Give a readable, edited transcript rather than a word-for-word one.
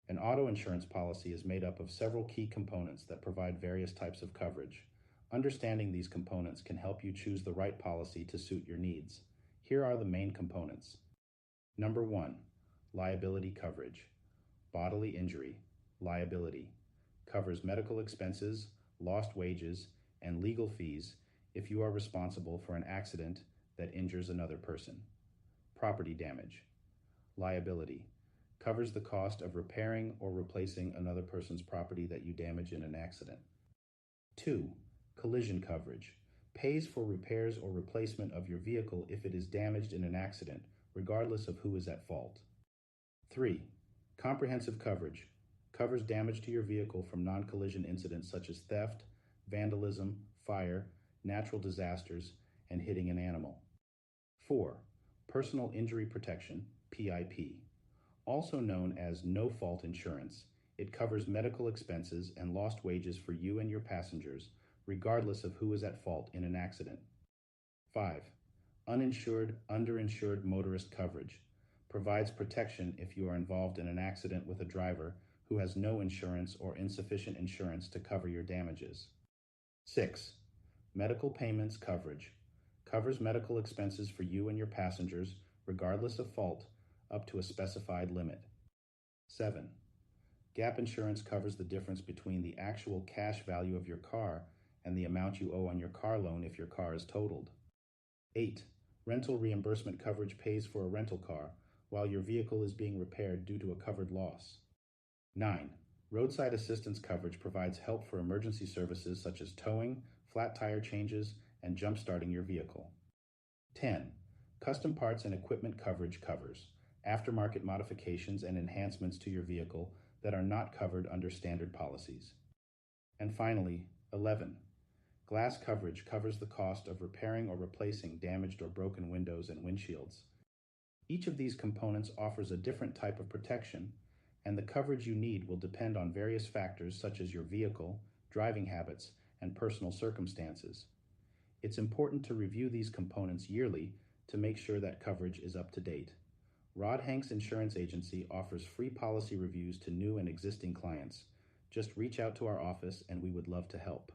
An auto insurance policy is made up of several key components that provide various types of coverage. Understanding these components can help you choose the right policy to suit your needs. Here are the main components. Number 1. Liability coverage. Bodily injury, liability, covers medical expenses, lost wages, and legal fees if you are responsible for an accident that injures another person. Property damage, liability, covers the cost of repairing or replacing another person's property that you damage in an accident. 2. Collision coverage, pays for repairs or replacement of your vehicle if it is damaged in an accident, regardless of who is at fault. 3. Comprehensive coverage, covers damage to your vehicle from non-collision incidents such as theft, vandalism, fire, natural disasters, and hitting an animal. 4. Personal injury protection, PIP, also known as no-fault insurance. It covers medical expenses and lost wages for you and your passengers, regardless of who is at fault in an accident. 5. Uninsured, underinsured motorist coverage, provides protection if you are involved in an accident with a driver who has no insurance or insufficient insurance to cover your damages. 6. Medical payments coverage, covers medical expenses for you and your passengers, regardless of fault, up to a specified limit. 7. Gap insurance covers the difference between the actual cash value of your car and the amount you owe on your car loan if your car is totaled. 8. Rental reimbursement coverage pays for a rental car while your vehicle is being repaired due to a covered loss. 9. Roadside assistance coverage provides help for emergency services such as towing, flat tire changes, and jump-starting your vehicle. 10. Custom parts and equipment coverage covers aftermarket modifications and enhancements to your vehicle that are not covered under standard policies. And finally, 11. Glass coverage covers the cost of repairing or replacing damaged or broken windows and windshields. Each of these components offers a different type of protection, and the coverage you need will depend on various factors such as your vehicle, driving habits, and personal circumstances. It's important to review these components yearly to make sure that coverage is up to date. Rod Hanks Insurance Agency offers free policy reviews to new and existing clients. Just reach out to our office and we would love to help.